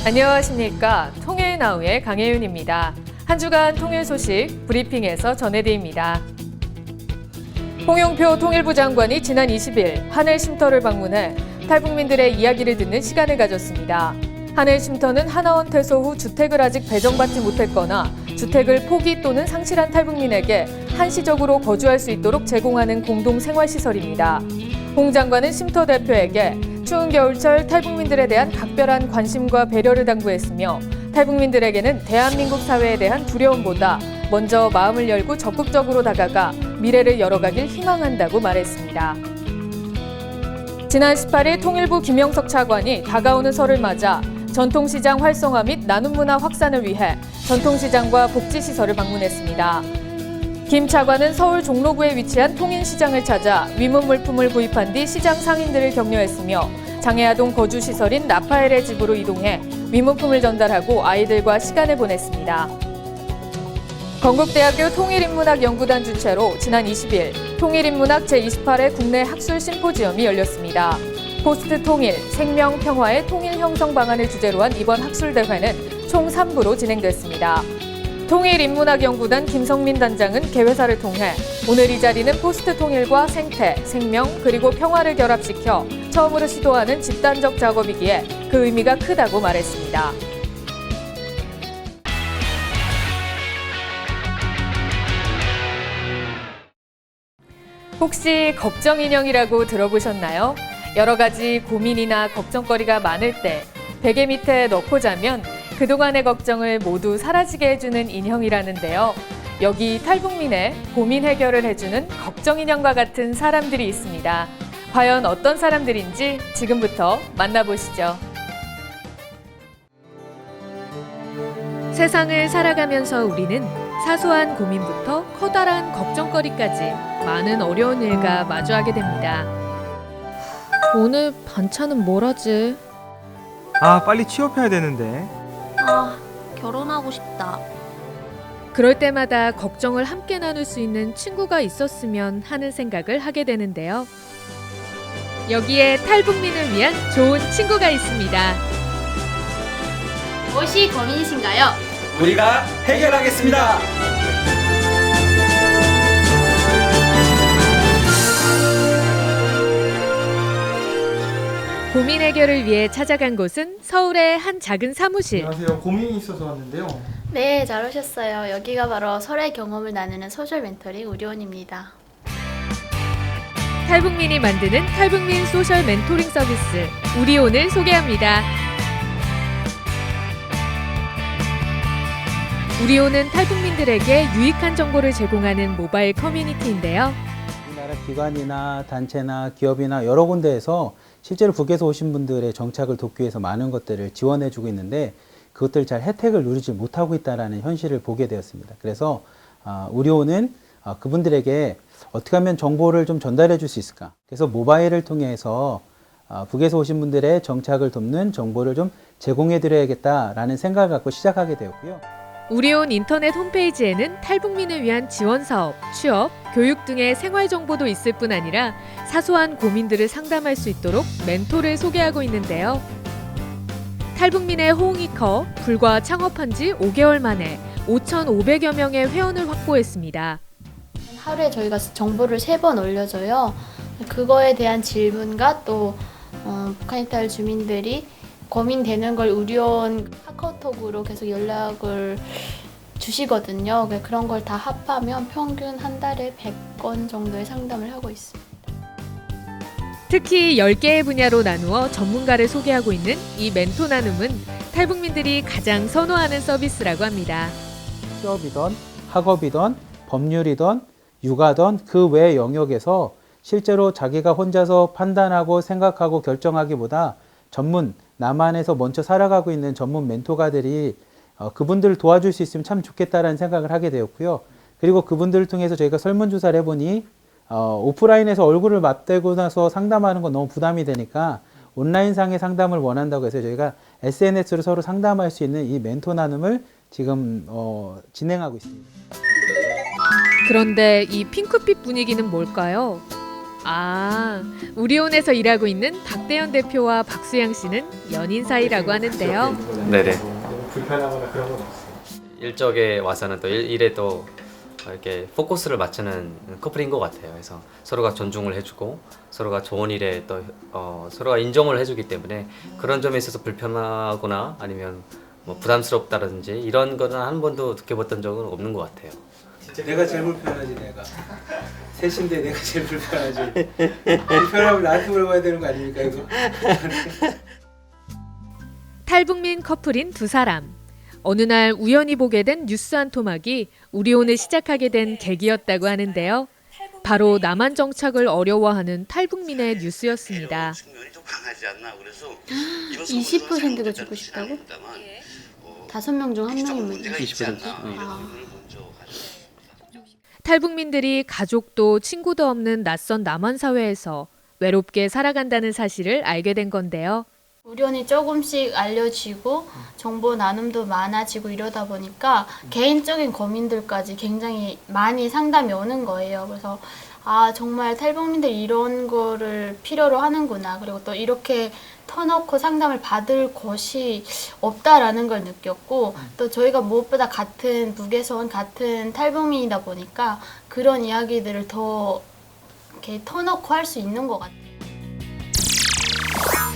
안녕하십니까. 통일나우의 강혜윤입니다. 한 주간 통일 소식 브리핑에서 전해드립니다. 홍영표 통일부 장관이 지난 20일 하늘 쉼터를 방문해 탈북민들의 이야기를 듣는 시간을 가졌습니다. 하늘 쉼터는 하나원 퇴소 후 주택을 아직 배정받지 못했거나 주택을 포기 또는 상실한 탈북민에게 한시적으로 거주할 수 있도록 제공하는 공동생활시설입니다. 홍 장관은 쉼터 대표에게 추운 겨울철 탈북민들에 대한 각별한 관심과 배려를 당부했으며 탈북민들에게는 대한민국 사회에 대한 두려움보다 먼저 마음을 열고 적극적으로 다가가 미래를 열어가길 희망한다고 말했습니다. 지난 18일 통일부 김영석 차관이 다가오는 설을 맞아 전통시장 활성화 및 나눔문화 확산을 위해 전통시장과 복지시설을 방문했습니다. 김 차관은 서울 종로구에 위치한 통인시장을 찾아 위문 물품을 구입한 뒤 시장 상인들을 격려했으며 장애아동 거주시설인 라파엘의 집으로 이동해 위문품을 전달하고 아이들과 시간을 보냈습니다. 건국대학교 통일인문학연구단 주최로 지난 20일 통일인문학 제28회 국내 학술 심포지엄이 열렸습니다. 포스트 통일, 생명, 평화의 통일 형성 방안을 주제로 한 이번 학술대회는 총 3부로 진행됐습니다. 통일인문학연구단 김성민 단장은 개회사를 통해 오늘 이 자리는 포스트 통일과 생태, 생명, 그리고 평화를 결합시켜 처음으로 시도하는 집단적 작업이기에 그 의미가 크다고 말했습니다. 혹시 걱정인형이라고 들어보셨나요? 여러 가지 고민이나 걱정거리가 많을 때 베개 밑에 넣고 자면 그동안의 걱정을 모두 사라지게 해주는 인형이라는데요. 여기 탈북민의 고민 해결을 해주는 걱정인형과 같은 사람들이 있습니다. 과연 어떤 사람들인지 지금부터 만나보시죠. 세상을 살아가면서 우리는 사소한 고민부터 커다란 걱정거리까지 많은 어려운 일과 마주하게 됩니다. 오늘 반찬은 뭘 하지? 빨리 취업해야 되는데. 결혼하고 싶다. 그럴 때마다 걱정을 함께 나눌 수 있는 친구가 있었으면 하는 생각을 하게 되는데요. 여기에 탈북민을 위한 좋은 친구가 있습니다. 무엇이 고민이신가요? 우리가 해결하겠습니다. 고민 해결을 위해 찾아간 곳은 서울의 한 작은 사무실. 안녕하세요. 고민이 있어서 왔는데요. 네, 잘 오셨어요. 여기가 바로 설의 경험을 나누는 소셜 멘토링 우리온입니다. 탈북민이 만드는 탈북민 소셜 멘토링 서비스 우리온을 소개합니다. 우리온은 탈북민들에게 유익한 정보를 제공하는 모바일 커뮤니티인데요. 우리나라 기관이나 단체나 기업이나 여러 군데에서 실제로 북에서 오신 분들의 정착을 돕기 위해서 많은 것들을 지원해주고 있는데 그것들 잘 혜택을 누리지 못하고 있다는 현실을 보게 되었습니다. 그래서 우리온은 그분들에게 어떻게 하면 정보를 좀 전달해 줄 수 있을까? 그래서 모바일을 통해서 북에서 오신 분들의 정착을 돕는 정보를 좀 제공해 드려야겠다라는 생각을 갖고 시작하게 되었고요. 우리온 인터넷 홈페이지에는 탈북민을 위한 지원 사업, 취업, 교육 등의 생활 정보도 있을 뿐 아니라 사소한 고민들을 상담할 수 있도록 멘토를 소개하고 있는데요. 탈북민의 호응이 커 불과 창업한 지 5개월 만에 5,500여 명의 회원을 확보했습니다. 하루에 저희가 정보를 3번 올려줘요. 그거에 대한 질문과 또 북한이탈 주민들이 고민되는 걸 우리온 카카오톡으로 계속 연락을 주시거든요. 그런 걸 다 합하면 평균 한 달에 100건 정도의 상담을 하고 있습니다. 특히 10개의 분야로 나누어 전문가를 소개하고 있는 이 멘토 나눔은 탈북민들이 가장 선호하는 서비스라고 합니다. 취업이든 학업이든 법률이든 육아든 그 외 영역에서 실제로 자기가 혼자서 판단하고 생각하고 결정하기보다 전문, 남한에서 먼저 살아가고 있는 전문 멘토가들이 그분들을 도와줄 수 있으면 참 좋겠다라는 생각을 하게 되었고요. 그리고 그분들을 통해서 저희가 설문조사를 해보니 오프라인에서 얼굴을 맞대고 나서 상담하는 건 너무 부담이 되니까 온라인상의 상담을 원한다고 해서 저희가 SNS로 서로 상담할 수 있는 이 멘토 나눔을 지금 진행하고 있습니다. 그런데 이 핑크빛 분위기는 뭘까요? 아, 우리온에서 일하고 있는 박대현 대표와 박수양 씨는 연인 사이라고 하는데요. 네네. 불편하거나 그런 건 없어요. 일적에 와서는 또 일에 또 이렇게 포커스를 맞추는 커플인 것 같아요. 그래서 서로가 존중을 해주고 서로가 좋은 일에 또 서로가 인정을 해주기 때문에 그런 점에 있어서 불편하거나 아니면 뭐 부담스럽다든지 이런 거는 한 번도 느껴봤던 적은 없는 것 같아요. 내가 제일 불편하지 내가. 셋인데 내가 제일 불편하지. 불편하면 나한테 물어봐야 되는 거 아닙니까 이거? 탈북민 커플인 두 사람. 어느 날 우연히 보게 된 뉴스 한 토막이 우리온을 시작하게 된 계기였다고 하는데요. 바로 남한 정착을 어려워하는 탈북민의 뉴스였습니다. 20%가 죽고 싶다고? 5명 중 1명이 문제. 20%. 탈북민들이 가족도 친구도 없는 낯선 남한 사회에서 외롭게 살아간다는 사실을 알게 된 건데요. 우연히 조금씩 알려지고 정보 나눔도 많아지고 이러다 보니까 개인적인 고민들까지 굉장히 많이 상담이 오는 거예요. 그래서 아 정말 탈북민들 이런 거를 필요로 하는구나. 그리고 또 이렇게 터놓고 상담을 받을 곳이 없다라는 걸 느꼈고 또 저희가 무엇보다 같은 북에서 온 같은 탈북민이다 보니까 그런 이야기들을 더 이렇게 터놓고 할 수 있는 것 같아요.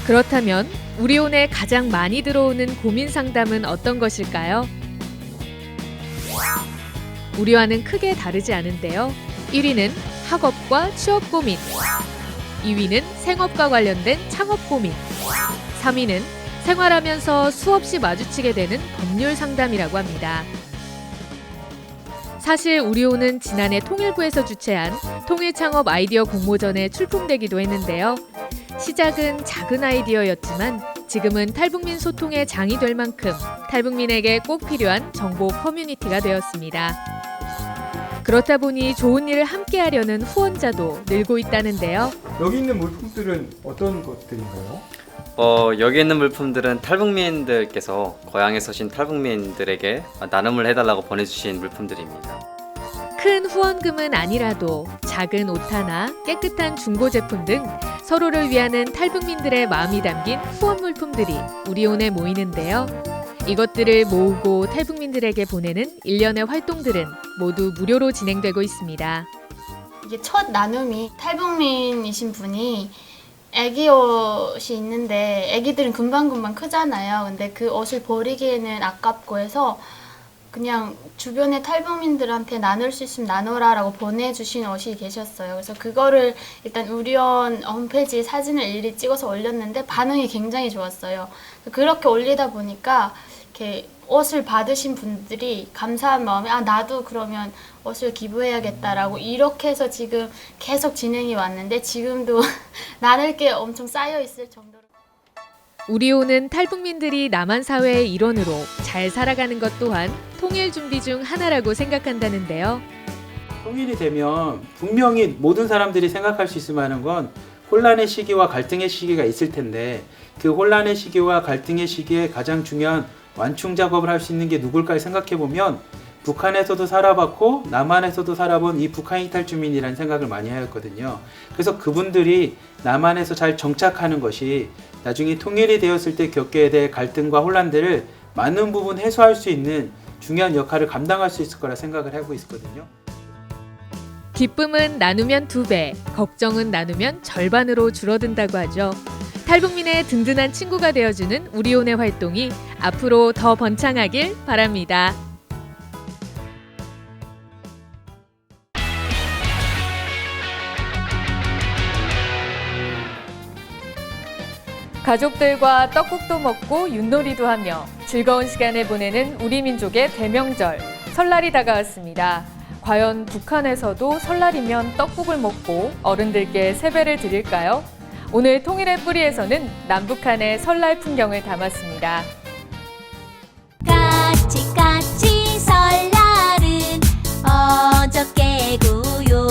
그렇다면 우리온에 가장 많이 들어오는 고민 상담은 어떤 것일까요? 우리와는 크게 다르지 않은데요. 1위는 학업과 취업 고민, 2위는 생업과 관련된 창업 고민, 3위는 생활하면서 수없이 마주치게 되는 법률 상담이라고 합니다. 사실 우리온은 지난해 통일부에서 주최한 통일창업 아이디어 공모전에 출품되기도 했는데요. 시작은 작은 아이디어였지만 지금은 탈북민 소통의 장이 될 만큼 탈북민에게 꼭 필요한 정보 커뮤니티가 되었습니다. 그렇다 보니 좋은 일을 함께하려는 후원자도 늘고 있다는데요. 여기 있는 물품들은 어떤 것들인가요? 여기 있는 물품들은 탈북민들께서 고향에서 오신 탈북민들에게 나눔을 해달라고 보내주신 물품들입니다. 큰 후원금은 아니라도 작은 옷 하나, 깨끗한 중고 제품 등 서로를 위하는 탈북민들의 마음이 담긴 후원 물품들이 우리온에 모이는데요. 이것들을 모으고 탈북민들에게 보내는 일련의 활동들은 모두 무료로 진행되고 있습니다. 이게 첫 나눔이 탈북민이신 분이 애기 옷이 있는데 애기들은 금방금방 크잖아요. 근데 그 옷을 버리기에는 아깝고 해서 그냥 주변의 탈북민들한테 나눌 수 있으면 나눠라라고 보내주신 옷이 계셨어요. 그래서 그거를 일단 우리온 홈페이지에 사진을 일일이 찍어서 올렸는데 반응이 굉장히 좋았어요. 그렇게 올리다 보니까 이렇게 옷을 받으신 분들이 감사한 마음에 아 나도 그러면 옷을 기부해야겠다라고 이렇게 해서 지금 계속 진행이 왔는데 지금도 나눌 게 엄청 쌓여 있을 정도로. 우리온은 탈북민들이 남한 사회의 일원으로 잘 살아가는 것 또한 통일 준비 중 하나라고 생각한다는데요. 통일이 되면 분명히 모든 사람들이 생각할 수 있을 만한 건 혼란의 시기와 갈등의 시기가 있을 텐데 그 혼란의 시기와 갈등의 시기에 가장 중요한 완충 작업을 할 수 있는 게 누굴까 생각해 보면 북한에서도 살아봤고 남한에서도 살아본 이 북한 이탈 주민이라는 생각을 많이 하였거든요. 그래서 그분들이 남한에서 잘 정착하는 것이 나중에 통일이 되었을 때 겪게 될 갈등과 혼란들을 많은 부분 해소할 수 있는 중요한 역할을 감당할 수 있을 거라 생각을 하고 있거든요. 기쁨은 나누면 2배, 걱정은 나누면 절반으로 줄어든다고 하죠. 탈북민의 든든한 친구가 되어주는 우리온의 활동이 앞으로 더 번창하길 바랍니다. 가족들과 떡국도 먹고 윷놀이도 하며 즐거운 시간을 보내는 우리 민족의 대명절, 설날이 다가왔습니다. 과연 북한에서도 설날이면 떡국을 먹고 어른들께 세배를 드릴까요? 오늘 통일의 뿌리에서는 남북한의 설날 풍경을 담았습니다. 까치 설날은 어저께고요.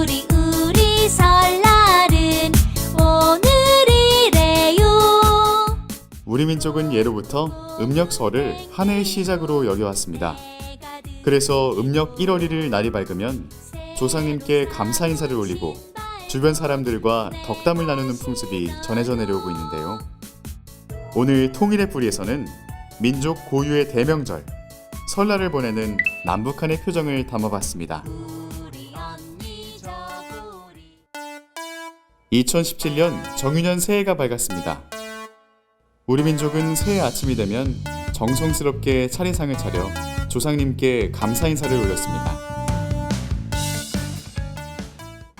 우리 설날은 오늘이래요. 우리 민족은 예로부터 음력설을 한 해의 시작으로 여겨왔습니다. 그래서 음력 1월 1일 날이 밝으면 조상님께 감사 인사를 올리고 주변 사람들과 덕담을 나누는 풍습이 전해져 내려오고 있는데요. 오늘 통일의 뿌리에서는 민족 고유의 대명절 설날을 보내는 남북한의 표정을 담아봤습니다. 2017년 정유년 새해가 밝았습니다. 우리 민족은 새해 아침이 되면 정성스럽게 차례상을 차려 조상님께 감사 인사를 올렸습니다.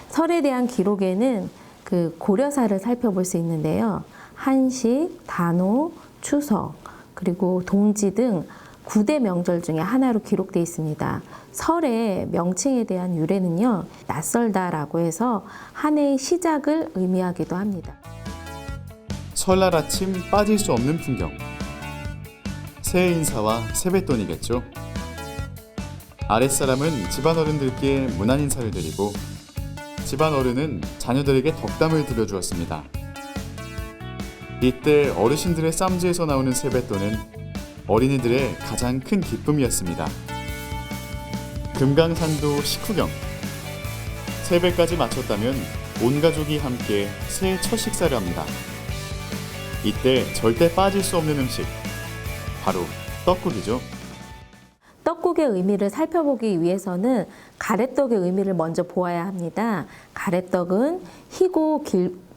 설에 대한 기록에는 그 고려사를 살펴볼 수 있는데요. 한식, 단오, 추석, 그리고 동지 등 9대 명절 중에 하나로 기록되어 있습니다. 설의 명칭에 대한 유래는요, 낯설다라고 해서 한 해의 시작을 의미하기도 합니다. 설날 아침 빠질 수 없는 풍경. 새해 인사와 세뱃돈이겠죠. 아랫사람은 집안 어른들께 문안 인사를 드리고 집안 어른은 자녀들에게 덕담을 들려주었습니다. 이때 어르신들의 쌈지에서 나오는 세뱃돈은 어린이들의 가장 큰 기쁨이었습니다. 금강산도 식후경. 세배까지 마쳤다면 온 가족이 함께 새해 첫 식사를 합니다. 이때 절대 빠질 수 없는 음식, 바로 떡국이죠. 떡국의 의미를 살펴보기 위해서는 가래떡의 의미를 먼저 보아야 합니다. 가래떡은 희고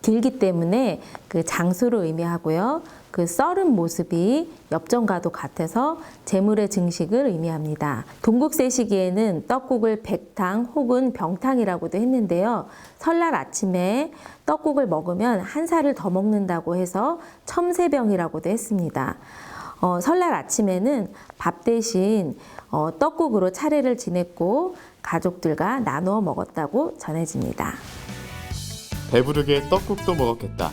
길기 때문에 그 장수를 의미하고요. 그 썰은 모습이 엽전과도 같아서 재물의 증식을 의미합니다. 동국세 시기에는 떡국을 백탕 혹은 병탕이라고도 했는데요. 설날 아침에 떡국을 먹으면 한 살을 더 먹는다고 해서 첨세병이라고도 했습니다. 설날 아침에는 밥 대신 떡국으로 차례를 지냈고 가족들과 나누어 먹었다고 전해집니다. 배부르게 떡국도 먹었겠다.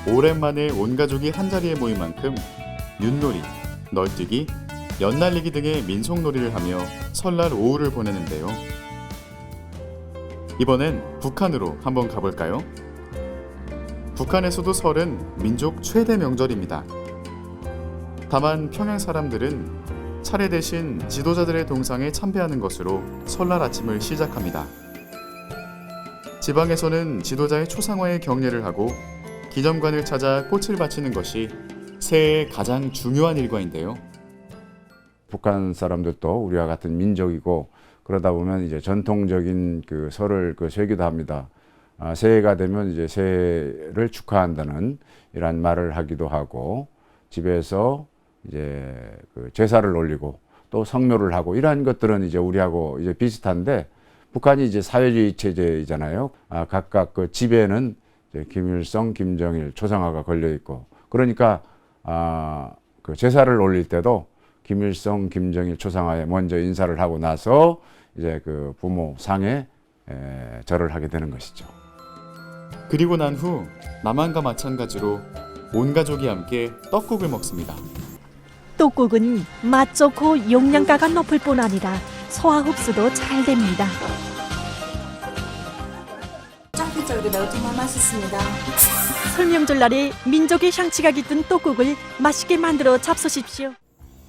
오랜만에 온 가족이 한자리에 모인 만큼 윷놀이, 널뛰기, 연날리기 등의 민속놀이를 하며 설날 오후를 보내는데요. 이번엔 북한으로 한번 가볼까요? 북한에서도 설은 민족 최대 명절입니다. 다만 평양 사람들은 차례 대신 지도자들의 동상에 참배하는 것으로 설날 아침을 시작합니다. 지방에서는 지도자의 초상화에 경례를 하고 기념관을 찾아 꽃을 바치는 것이 새해의 가장 중요한 일과인데요. 북한 사람들도 우리와 같은 민족이고 그러다 보면 이제 전통적인 그 설을 쇠기도 합니다. 새해가 되면 이제 새해를 축하한다는 이런 말을 하기도 하고 집에서 이제 그 제사를 올리고 또 성묘를 하고 이러한 것들은 이제 우리하고 이제 비슷한데 북한이 이제 사회주의 체제이잖아요. 각각 그 집에는 이제 김일성, 김정일 초상화가 걸려 있고 그러니까 그 제사를 올릴 때도 김일성, 김정일 초상화에 먼저 인사를 하고 나서 이제 그 부모 상에 절을 하게 되는 것이죠. 그리고 난 후 남한과 마찬가지로 온 가족이 함께 떡국을 먹습니다. 떡국은 맛 좋고 영양가가 높을 뿐 아니라 소화 흡수도 잘 됩니다. 쫄깃쫄깃하고 정말 맛있습니다. 설명절날에 민족의 향취가 깃든 떡국을 맛있게 만들어 잡수십시오.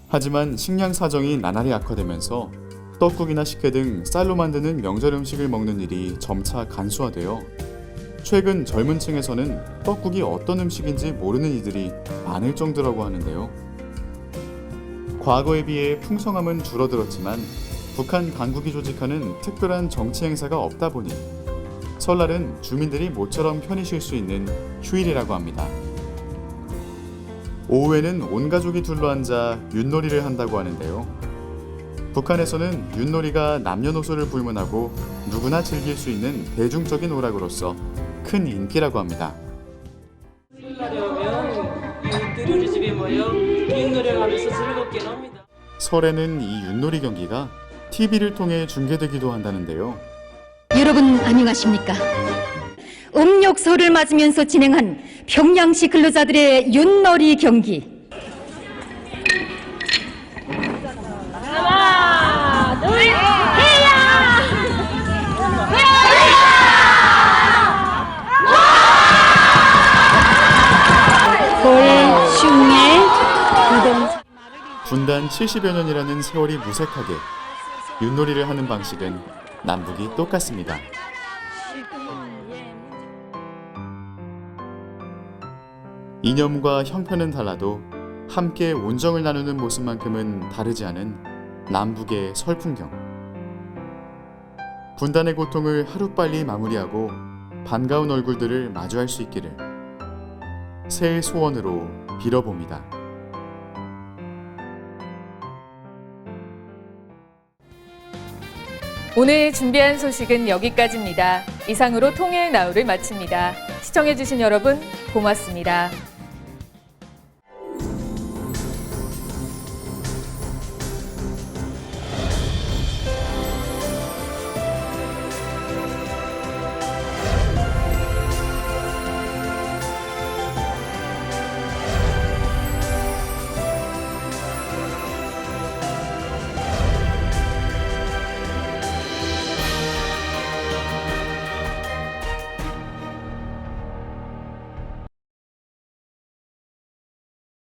하지만 식량 사정이 나날이 악화되면서 떡국이나 식혜 등 쌀로 만드는 명절 음식을 먹는 일이 점차 간소화되어 최근 젊은 층에서는 떡국이 어떤 음식인지 모르는 이들이 많을 정도라고 하는데요. 과거에 비해 풍성함은 줄어들었지만 북한 당국이 조직하는 특별한 정치 행사가 없다 보니 설날은 주민들이 모처럼 편히 쉴 수 있는 휴일이라고 합니다. 오후에는 온 가족이 둘러앉아 윷놀이를 한다고 하는데요. 북한에서는 윷놀이가 남녀노소를 불문하고 누구나 즐길 수 있는 대중적인 오락으로서 큰 인기라고 합니다. 설날에 오면 이웃들이 집에 모여 윷놀이를 하면서 즐겁게 놉니다. 설에는 이 윷놀이 경기가 TV를 통해 중계되기도 한다는데요. 여러분 안녕하십니까? 음력설을 맞으면서 진행한 평양시 근로자들의 윷놀이 경기. 하나, 둘, 분단 70여 년이라는 세월이 무색하게 윷놀이를 하는 방식은 남북이 똑같습니다. 이념과 형편은 달라도 함께 온정을 나누는 모습만큼은 다르지 않은 남북의 설 풍경. 분단의 고통을 하루빨리 마무리하고 반가운 얼굴들을 마주할 수 있기를 새해 소원으로 빌어봅니다. 오늘 준비한 소식은 여기까지입니다. 이상으로 통일 나우를 마칩니다. 시청해주신 여러분 고맙습니다.